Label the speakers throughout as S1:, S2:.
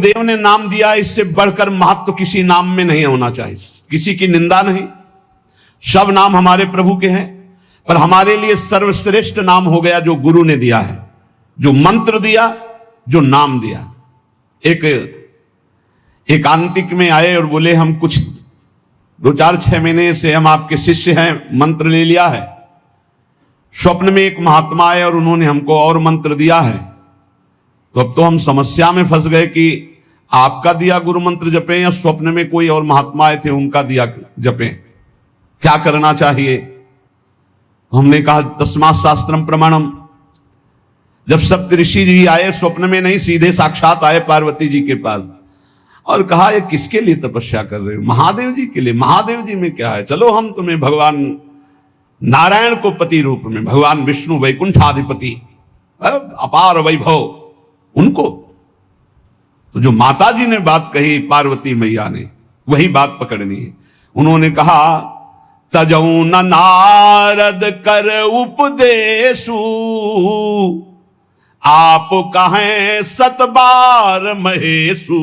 S1: देव ने नाम दिया, इससे बढ़कर महत्व किसी नाम में नहीं होना चाहिए। किसी की निंदा नहीं, सब नाम हमारे प्रभु के हैं, पर हमारे लिए सर्वश्रेष्ठ नाम हो गया जो गुरु ने दिया है, जो मंत्र दिया, जो नाम दिया। एक आंतिक में आए और बोले हम कुछ 2-4-6 महीने से हम आपके शिष्य हैं, मंत्र ले लिया है। स्वप्न में एक महात्मा आए और उन्होंने हमको और मंत्र दिया है, तो अब तो हम समस्या में फंस गए कि आपका दिया गुरु मंत्र जपें या स्वप्न में कोई और महात्मा आए थे उनका दिया जपें, क्या करना चाहिए। हमने कहा तस्मात् शास्त्रम प्रमाणम। जब सप्तऋषि जी आए, स्वप्न में नहीं, सीधे साक्षात आए पार्वती जी के पास और कहा ये किसके लिए तपस्या कर रहे हो? महादेव जी के लिए। महादेव जी में क्या है, चलो हम तुम्हें भगवान नारायण को पति रूप में, भगवान विष्णु वैकुंठाधिपति अपार वैभव, उनको। तो जो माता जी ने बात कही पार्वती मैया ने, वही बात पकड़नी है। उन्होंने कहा तजौ न नारद कर उपदेशु, आप कहें 7 बार महेशु।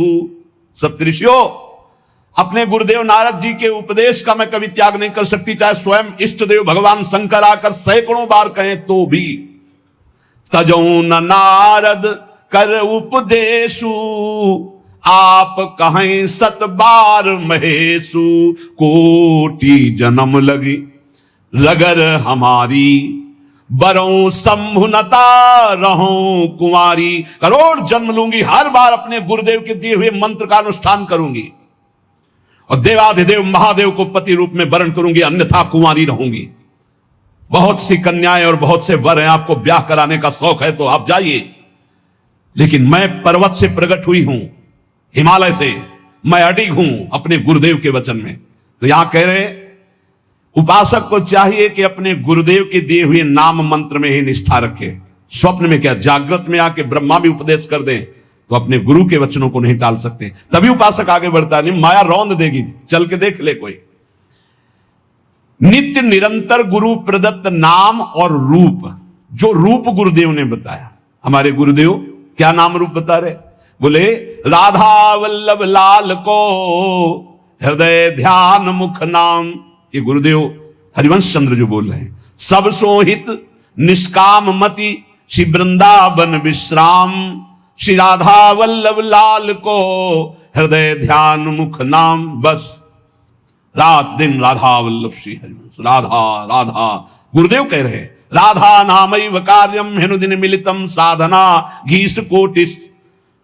S1: सप्तऋषियों, अपने गुरुदेव नारद जी के उपदेश का मैं कभी त्याग नहीं कर सकती, चाहे स्वयं इष्ट देव भगवान शंकर आकर सैकड़ों बार कहें तो भी। तजौ न नारद कर उपदेशु, आप कहें 7 बार महेशु। कोटि जन्म लगी रगर हमारी, बरों संभुनता रहूं कुंवारी। करोड़ जन्म लूंगी, हर बार अपने गुरुदेव के दिए हुए मंत्र का अनुष्ठान करूंगी और देवाधिदेव महादेव को पति रूप में वरण करूंगी, अन्यथा कुंवारी रहूंगी। बहुत सी कन्याएं और बहुत से वर हैं, आपको ब्याह कराने का शौक है तो आप जाइए, लेकिन मैं पर्वत से प्रकट हुई हूं, हिमालय से, मैं अडिग हूं अपने गुरुदेव के वचन में। तो यहां कह रहे उपासक को चाहिए कि अपने गुरुदेव के दिए हुए नाम मंत्र में ही निष्ठा रखे। स्वप्न में क्या, जागृत में आके ब्रह्मा भी उपदेश कर दें तो अपने गुरु के वचनों को नहीं टाल सकते, तभी उपासक आगे बढ़ता। नहीं, माया रौंद देगी, चल के देख ले कोई। नित्य निरंतर गुरु प्रदत्त नाम और रूप, जो रूप गुरुदेव ने बताया। हमारे गुरुदेव क्या नाम रूप बता रहे? बोले राधा वल्लभ लाल को हृदय ध्यान मुख नाम। ये गुरुदेव हरिवंश चंद्र जो बोल रहे हैं। सब सोहित निष्काम मति श्री वृंदावन विश्राम, श्री राधा वल्लभ लाल को हृदय ध्यान मुख नाम। बस रात दिन राधा वल्लभ श्री हरिवंश, राधा राधा। गुरुदेव कह रहे हैं राधा नामैव कार्यम हेनुदिन मिलितम साधना घीष्ट कोटिस।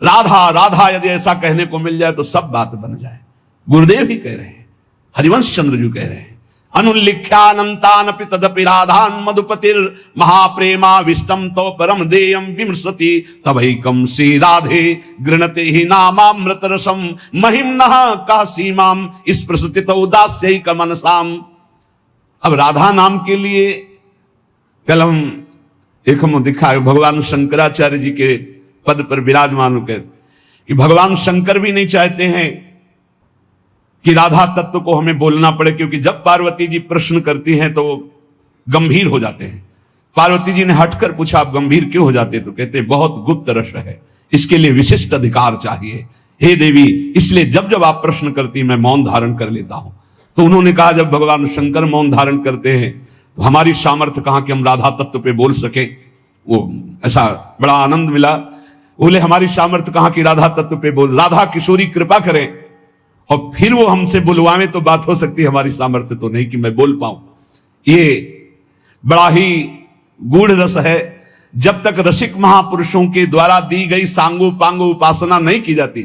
S1: राधा राधा यदि ऐसा कहने को मिल जाए तो सब बात बन जाए। गुरुदेव ही कह रहे हैं, हरिवंश चंद्र जी कह रहे हैं। अनुल्लिख्यानंतानपि तदपि राधान मधुपतिर महाप्रेमा विष्टम तो परम देयम विमृशति तवैकम श्री राधे गृणते ही नामामृत रसम महिम्नः का सीमाम स्पृशति उदास्यैक मनसाम। अब राधा नाम के लिए कल हम दिखा भगवान शंकराचार्य जी के पद पर विराजमान होकर कि भगवान शंकर भी नहीं चाहते हैं कि राधा तत्व को हमें बोलना पड़े, क्योंकि जब पार्वती जी प्रश्न करती हैं तो गंभीर हो जाते हैं। पार्वती जी ने हटकर पूछा आप गंभीर क्यों हो जाते? तो कहते बहुत गुप्त रस है, इसके लिए विशिष्ट अधिकार चाहिए। हे देवी, इसलिए जब जब आप प्रश्न करती मैं मौन धारण कर लेता हूं। तो उन्होंने कहा जब भगवान शंकर मौन धारण करते हैं तो हमारी सामर्थ्य कहां कि हम राधा तत्व पे बोल सके। वो ऐसा बड़ा आनंद मिला। बोले हमारी सामर्थ्य कहां कि राधा तत्व पे बोल, राधा किशोरी कृपा करें और फिर वो हमसे बुलवावे तो बात हो सकती है, हमारी सामर्थ्य तो नहीं कि मैं बोल पाऊं। ये बड़ा ही गूढ़ रस है। जब तक रसिक महापुरुषों के द्वारा दी गई सांगो पांगो उपासना नहीं की जाती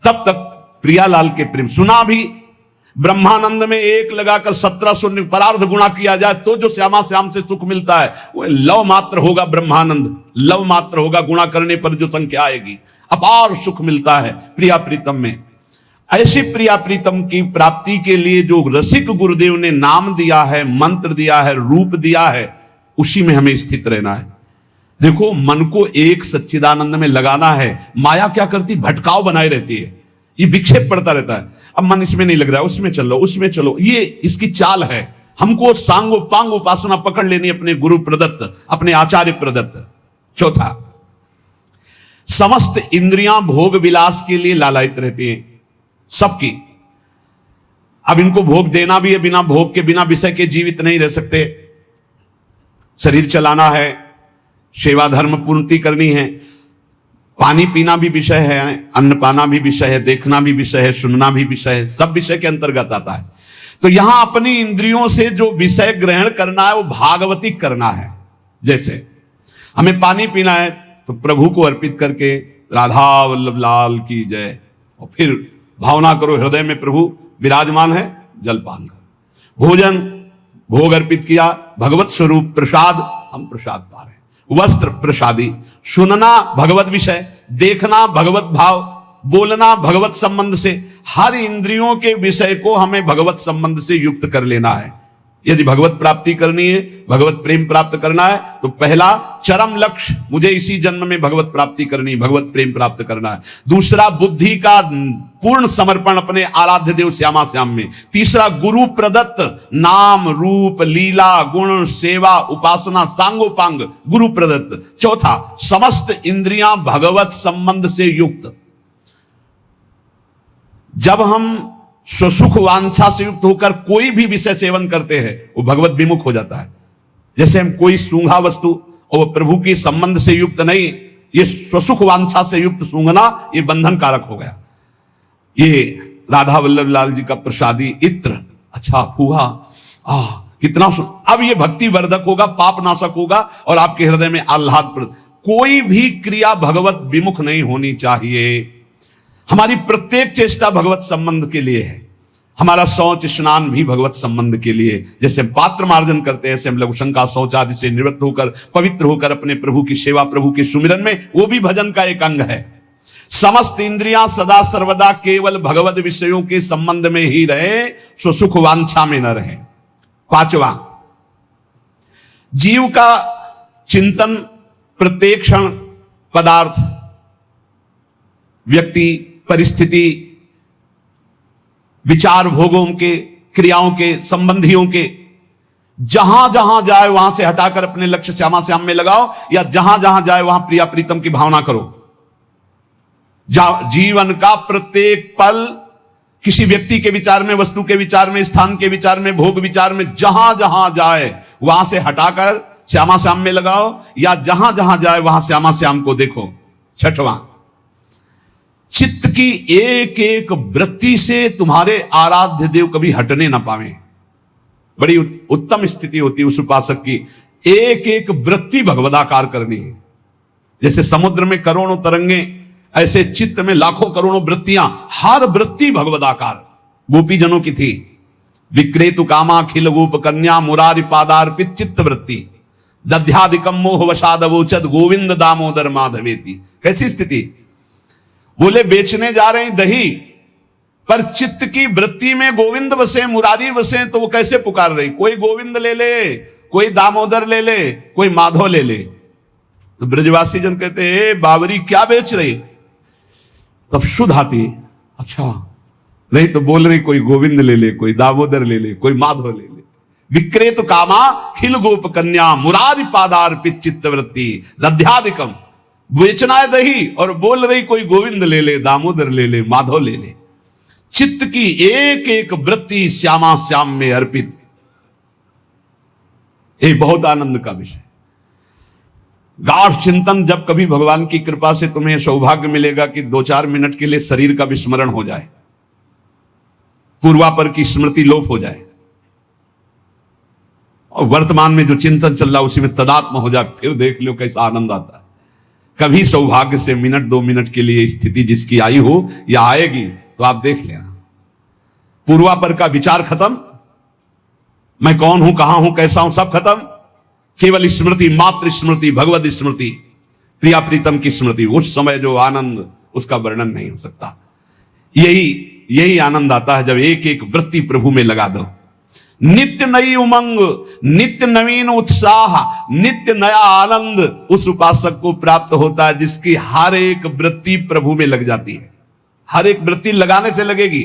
S1: तब तक प्रियालाल के प्रेम सुना भी। ब्रह्मानंद में 1 लगाकर 1700 परार्ध गुणा किया जाए तो जो श्यामा श्याम से सुख मिलता है वो लव मात्र होगा। ब्रह्मानंद लव मात्र होगा, गुणा करने पर जो संख्या आएगी अपार सुख मिलता है प्रिया प्रीतम में। ऐसी प्रिया प्रीतम की प्राप्ति के लिए जो रसिक गुरुदेव ने नाम दिया है, मंत्र दिया है, रूप दिया है, उसी में हमें स्थित रहना है। देखो, मन को एक सच्चिदानंद में लगाना है। माया क्या करती, भटकाव बनाए रहती है, ये विक्षेप पड़ता रहता है। अब मन इसमें नहीं लग रहा है, उसमें चलो, उसमें चलो, ये इसकी चाल है। हमको सांगो पांग उपासना पकड़ लेनी अपने गुरु प्रदत्त, अपने आचार्य प्रदत्त। चौथा, समस्त इंद्रियां भोग विलास के लिए लालायित रहती हैं, सबकी। अब इनको भोग देना भी है, बिना भोग के, बिना विषय के जीवित नहीं रह सकते। शरीर चलाना है, सेवा धर्म पूर्ति करनी है, पानी पीना भी विषय है, अन्न पाना भी विषय है, देखना भी विषय है, सुनना भी विषय है, सब विषय के अंतर्गत आता है। तो यहां अपनी इंद्रियों से जो विषय ग्रहण करना है वो भागवती करना है। जैसे हमें पानी पीना है तो प्रभु को अर्पित करके राधा वल्लभ लाल की जय, और फिर भावना करो हृदय में प्रभु विराजमान है, जलपान करो। भोजन भोग अर्पित किया, भगवत स्वरूप प्रसाद, हम प्रसाद पा रहे हैं। वस्त्र प्रसादी, सुनना भगवत विषय, देखना भगवत भाव, बोलना भगवत संबंध से, हर इंद्रियों के विषय को हमें भगवत संबंध से युक्त कर लेना है। यदि भगवत प्राप्ति करनी है, भगवत प्रेम प्राप्त करना है, तो पहला चरम लक्ष्य, मुझे इसी जन्म में भगवत प्राप्ति करनी, भगवत प्रेम प्राप्त करना है। दूसरा बुद्धि का पूर्ण समर्पण अपने आराध्य देव श्यामा श्याम में। तीसरा गुरु प्रदत्त नाम रूप लीला गुण सेवा उपासना सांगोपांग गुरु प्रदत्त। चौथा समस्त इंद्रियां भगवत संबंध से युक्त। जब हम स्वसुख वांछा से युक्त होकर कोई भी विषय सेवन करते हैं, वो भगवत विमुख हो जाता है। जैसे हम कोई सूंघा वस्तु और प्रभु के संबंध से युक्त नहीं, ये स्वसुख वांछा से युक्त सूंघना, ये बंधन कारक हो गया। ये राधा वल्लभ लाल जी का प्रसादी इत्र, अच्छा फूहा, कितना अब ये भक्ति वर्धक होगा, पाप नाशक होगा और आपके हृदय में आह्लाद। कोई भी क्रिया भगवत विमुख नहीं होनी चाहिए। हमारी प्रत्येक चेष्टा भगवत संबंध के लिए है। हमारा शौच स्नान भी भगवत संबंध के लिए। जैसे हम पात्र मार्जन करते हैं, ऐसे हम लघु शंका शौच आदि से निवृत्त होकर पवित्र होकर अपने प्रभु की सेवा, प्रभु के सुमिरन में, वो भी भजन का एक अंग है। समस्त इंद्रियां सदा सर्वदा केवल भगवत विषयों के संबंध में ही रहे, सो सुख वांछा में न रहे। पांचवा, जीव का चिंतन प्रत्येक क्षण पदार्थ, व्यक्ति, परिस्थिति, विचार भोगों के, क्रियाओं के, संबंधियों के, जहां जहां जाए वहां से हटाकर अपने लक्ष्य श्यामा श्याम में लगाओ, या जहां जहां जाए वहां प्रिया प्रीतम की भावना करो। जीवन का प्रत्येक पल किसी व्यक्ति के विचार में, वस्तु के विचार में, स्थान के विचार में, भोग विचार में, जहां जहां जाए वहां से हटाकर श्यामा श्याम में लगाओ, या जहां जहां जाए वहां श्यामा श्याम को देखो। छठवां, चित्त की एक एक वृत्ति से तुम्हारे आराध्य देव कभी हटने ना पावे। बड़ी उत्तम स्थिति होती है उस उपासक की। एक एक वृत्ति भगवदाकार करनी है। जैसे समुद्र में करोड़ों तरंगे, ऐसे चित्त में लाखों करोड़ों वृत्तियां, हर वृत्ति भगवदाकार। गोपी जनों की थी, विक्रेतु कामा खिल गोप कन्या मुरारी पादार्पित चित्त वृत्ति दध्यादिकम मोह वशादवोचद गोविंद दामोदर माधवेति। कैसी स्थिति? बोले बेचने जा रहे हैं दही, पर चित्त की वृत्ति में गोविंद बसे, मुरारी बसे, तो वो कैसे पुकार रही? कोई गोविंद ले ले, कोई दामोदर ले ले, कोई माधव ले ले। तो ब्रजवासी जन कहते हैं बावरी क्या बेच रही? तब शुद्ध आती, अच्छा नहीं तो बोल रही कोई गोविंद ले ले, कोई दामोदर ले ले, कोई माधव ले ले। विक्रेत कामा खिल गोप कन्या मुरारी पादार्पित चित्त वृत्ति दध्यादिकम। बेचना है दही और बोल रही कोई गोविंद ले ले, दामोदर ले ले, माधव ले ले। चित्त की एक एक वृत्ति श्यामा श्याम में अर्पित। ये बहुत आनंद का विषय। गाढ़ चिंतन, जब कभी भगवान की कृपा से तुम्हें सौभाग्य मिलेगा कि 2-4 मिनट के लिए शरीर का विस्मरण हो जाए, पूर्वापर की स्मृति लोप हो जाए और वर्तमान में जो चिंतन चल रहा उसी में तदात्म हो जाए, फिर देख लो कैसा आनंद आता है। कभी सौभाग्य से मिनट 2 मिनट के लिए स्थिति जिसकी आई हो या आएगी तो आप देख लेना, पूर्वापर का विचार खत्म, मैं कौन हूं, कहां हूं, कैसा हूं, सब खत्म। केवल स्मृति, मात्र स्मृति, भगवत स्मृति, प्रिया प्रीतम की स्मृति। उस समय जो आनंद, उसका वर्णन नहीं हो सकता। यही आनंद आता है जब एक एक वृत्ति प्रभु में लगा दो। नित्य नई उमंग, नित्य नवीन उत्साह, नित्य नया आनंद उस उपासक को प्राप्त होता है जिसकी हर एक वृत्ति प्रभु में लग जाती है। हर एक वृत्ति लगाने से लगेगी,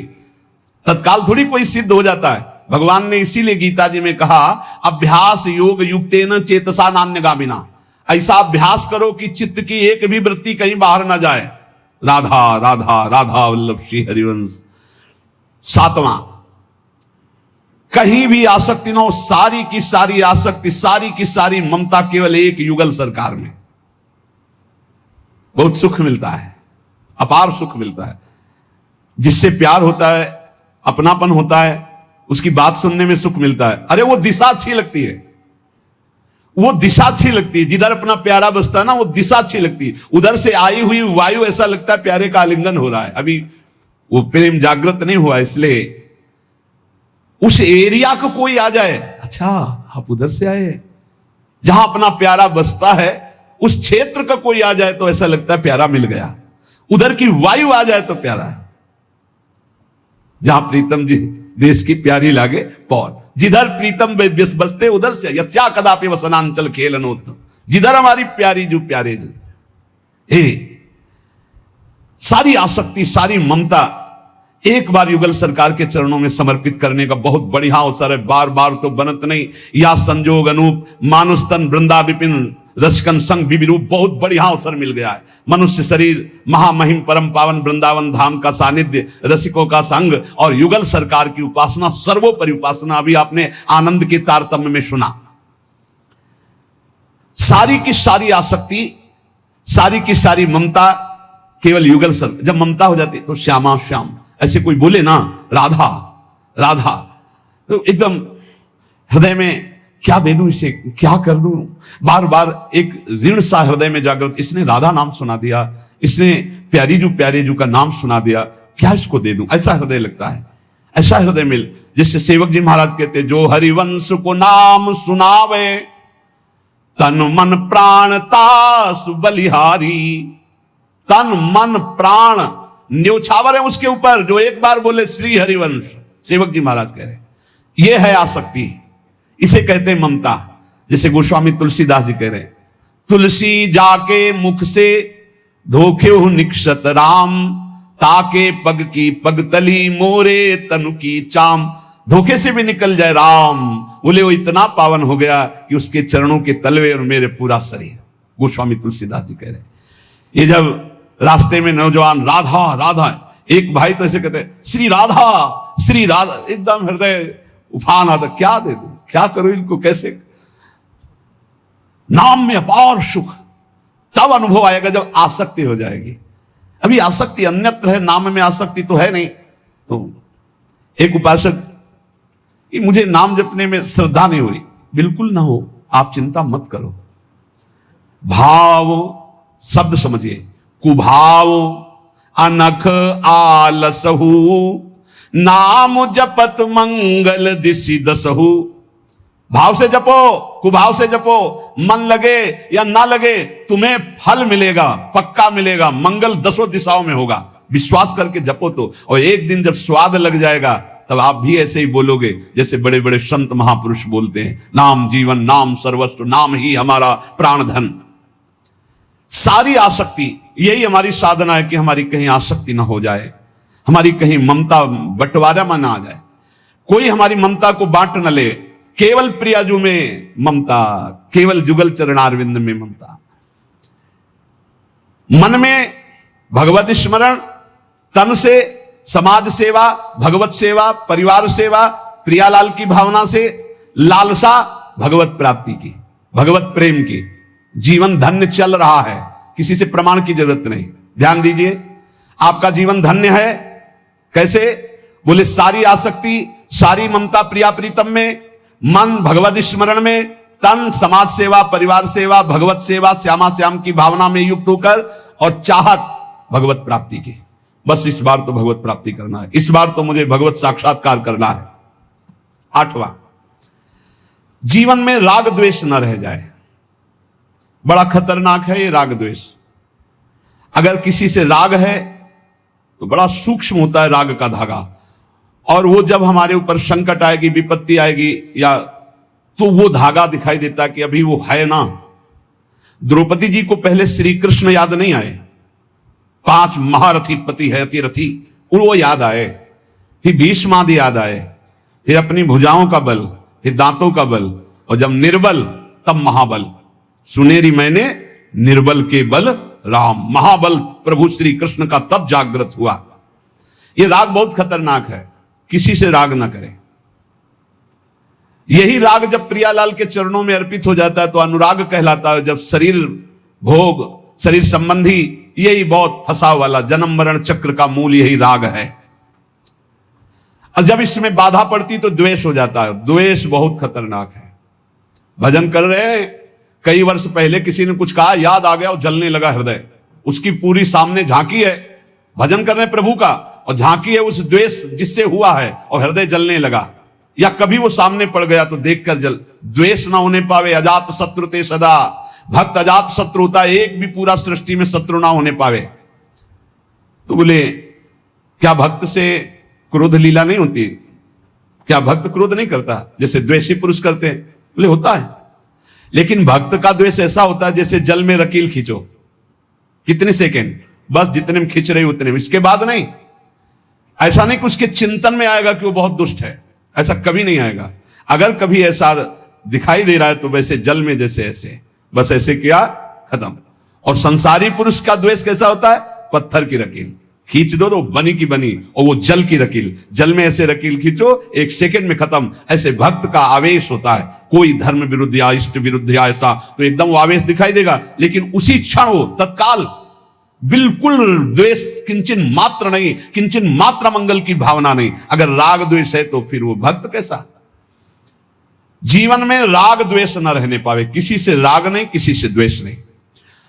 S1: तत्काल थोड़ी कोई सिद्ध हो जाता है। भगवान ने इसीलिए गीता जी में कहा, अभ्यास योग युक्तेन चेतसा नान्यगामिना। ऐसा अभ्यास करो कि चित्त की एक भी वृत्ति कहीं बाहर ना जाए। राधा राधा राधा वल्लभ श्री हरिवंश। 7वां, कहीं भी आसक्ति ना हो, सारी की सारी आसक्ति, सारी की सारी ममता केवल एक युगल सरकार में। बहुत सुख मिलता है, अपार सुख मिलता है। जिससे प्यार होता है, अपनापन होता है, उसकी बात सुनने में सुख मिलता है। अरे वो दिशा अच्छी लगती है, वो दिशा अच्छी लगती है। जिधर अपना प्यारा बसता है ना, वो दिशा अच्छी लगती है। उधर से आई हुई वायु ऐसा लगता है प्यारे का आलिंगन हो रहा है। अभी वो प्रेम जागृत नहीं हुआ, इसलिए उस एरिया को कोई आ जाए, अच्छा आप उधर से आए, जहां अपना प्यारा बसता है उस क्षेत्र का कोई आ जाए तो ऐसा लगता है प्यारा मिल गया। उधर की वायु आ जाए तो प्यारा है। जहां प्रीतम जी देश की प्यारी लागे पौर, जिधर प्रीतम बसते उधर से यस्या कदापि वसनांचल खेलनोत। जिधर हमारी प्यारी जो प्यारे जो, सारी आसक्ति, सारी ममता एक बार युगल सरकार के चरणों में समर्पित करने का बहुत बढ़िया अवसर है। बार बार तो बनत नहीं। या संजोग अनूप मानुस्तन वृंदा विपिन रसकन संग विविरूप, बहुत बढ़िया अवसर मिल गया है। मनुष्य शरीर, महामहिम परम पावन वृंदावन धाम का सानिध्य, रसिकों का संग और युगल सरकार की उपासना, सर्वोपरि उपासना। अभी आपने आनंद के तारतम्य में सुना। सारी की सारी आसक्ति, सारी की सारी ममता केवल युगल सर। जब ममता हो जाती तो श्यामा श्याम, ऐसे कोई बोले ना राधा राधा, तो एकदम हृदय में क्या दे दूं इसे, क्या कर दूं, बार बार एक ऋण सा हृदय में जागृत। इसने राधा नाम सुना दिया, इसने प्यारी जू प्यारे जू का नाम सुना दिया, क्या इसको दे दूं, ऐसा हृदय लगता है। ऐसा हृदय मिल, जिससे सेवक जी महाराज कहते, जो हरिवंश को नाम सुनावे तन मन प्राण तासु बलिहारी। तन मन प्राण न्योछावर है उसके ऊपर, जो एक बार बोले श्री हरिवंश। सेवक जी महाराज कह रहे ये है आसक्ति, इसे कहते हैं ममता। जैसे गोस्वामी तुलसीदास जी कह रहे, तुलसी जाके मुख से धोखे हो निक्षत राम, ताके पग की पगतली मोरे तनु की चाम। धोखे से भी निकल जाए राम, बोले वो इतना पावन हो गया कि उसके चरणों के तलवे और मेरे पूरा शरीर। गोस्वामी तुलसीदास जी कह रहे, ये जब रास्ते में नौजवान राधा राधा, एक भाई तो ऐसे कहते श्री राधा, एकदम हृदय उफान आता, क्या दे दो, क्या करो इनको, कैसे। नाम में अपार सुख तब अनुभव आएगा जब आसक्ति हो जाएगी। अभी आसक्ति अन्यत्र है, नाम में आसक्ति तो है नहीं। तो एक उपासक, मुझे नाम जपने में श्रद्धा नहीं हो रही, बिल्कुल ना हो, आप चिंता मत करो। भाव शब्द समझिए, कुभाव अनख आलसहु, नाम जपत मंगल दिशि दसहु। भाव से जपो, कुभाव से जपो, मन लगे या ना लगे तुम्हें फल मिलेगा, पक्का मिलेगा, मंगल 10 दिशाओं में होगा। विश्वास करके जपो तो, और एक दिन जब स्वाद लग जाएगा तब आप भी ऐसे ही बोलोगे जैसे बड़े बड़े संत महापुरुष बोलते हैं, नाम जीवन, नाम सर्वस्व, नाम ही हमारा प्राण धन। सारी आसक्ति, यही हमारी साधना है कि हमारी कहीं आसक्ति ना हो जाए, हमारी कहीं ममता बंटवारा में ना आ जाए, कोई हमारी ममता को बांट न ले। केवल प्रियाजू में ममता, केवल जुगल चरणारविंद में ममता। मन में भगवत स्मरण, तन से समाज सेवा, भगवत सेवा, परिवार सेवा, प्रियालाल की भावना से लालसा भगवत प्राप्ति की, भगवत प्रेम की। जीवन धन्य चल रहा है, किसी से प्रमाण की जरूरत नहीं। ध्यान दीजिए, आपका जीवन धन्य है। कैसे? बोले सारी आसक्ति, सारी ममता प्रिया प्रीतम में, मन भगवत स्मरण में, तन समाज सेवा, परिवार सेवा, भगवत सेवा, श्यामा श्याम की भावना में युक्त होकर, और चाहत भगवत प्राप्ति की। बस इस बार तो भगवत प्राप्ति करना है, इस बार तो मुझे भगवत साक्षात्कार करना है। 8वां, जीवन में राग द्वेष न रह जाए। बड़ा खतरनाक है ये राग द्वेष। अगर किसी से राग है तो बड़ा सूक्ष्म होता है राग का धागा, और वो जब हमारे ऊपर संकट आएगी, विपत्ति आएगी, या तो वो धागा दिखाई देता कि अभी वो है ना। द्रौपदी जी को पहले श्री कृष्ण याद नहीं आए, 5 महारथी पति है अतिरथी, वो याद आए, फिर भीष्मादि याद आए, फिर अपनी भुजाओं का बल, फिर दांतों का बल, और जब निर्बल तब महाबल। सुनेरी मैंने निर्बल के बल राम। महाबल प्रभु श्री कृष्ण का तब जागृत हुआ। यह राग बहुत खतरनाक है, किसी से राग ना करें। यही राग जब प्रियालाल के चरणों में अर्पित हो जाता है तो अनुराग कहलाता है। जब शरीर भोग, शरीर संबंधी, यही बहुत फंसाव वाला जन्म मरण चक्र का मूल यही राग है। और जब इसमें बाधा पड़ती तो द्वेष हो जाता है। द्वेष बहुत खतरनाक है। भजन कर रहे हैं, कई वर्ष पहले किसी ने कुछ कहा, याद आ गया और जलने लगा हृदय। उसकी पूरी सामने झांकी है, भजन कर रहे हैं प्रभु का, और झांकी है उस द्वेष जिससे हुआ है, और हृदय जलने लगा। या कभी वो सामने पड़ गया तो देखकर जल। द्वेष ना होने पावे अजात शत्रु ते सदा। भक्त अजात शत्रु होता है, एक भी पूरा सृष्टि में शत्रु ना होने पावे। तो बोले क्या भक्त से क्रोध लीला नहीं होती? क्या भक्त क्रोध नहीं करता जैसे द्वेषी पुरुष करते हैं? बोले होता है, लेकिन भक्त का द्वेष ऐसा होता है जैसे जल में रकील खींचो, कितने सेकेंड, बस जितने में खींच रहे उतने में, इसके बाद नहीं। ऐसा नहीं कि उसके चिंतन में आएगा कि वो बहुत दुष्ट है, ऐसा कभी नहीं आएगा। अगर कभी ऐसा दिखाई दे रहा है तो वैसे जल में जैसे ऐसे, बस ऐसे किया, खत्म। और संसारी पुरुष का द्वेष कैसा होता है? पत्थर की रकील खींच दो तो बनी की बनी, और वो जल की रकील, जल में ऐसे रकील खींचो, एक सेकंड में खत्म। ऐसे भक्त का आवेश होता है, कोई धर्म विरुद्ध या इष्ट विरुद्ध या ऐसा, तो एकदम वो आवेश दिखाई देगा, लेकिन उसी क्षण वो तत्काल बिल्कुल द्वेष किंचन मात्र नहीं, किंचन मात्र मंगल की भावना नहीं। अगर राग द्वेष है तो फिर वो भक्त कैसा? जीवन में राग द्वेष न रहने पावे, किसी से राग नहीं, किसी से द्वेष नहीं।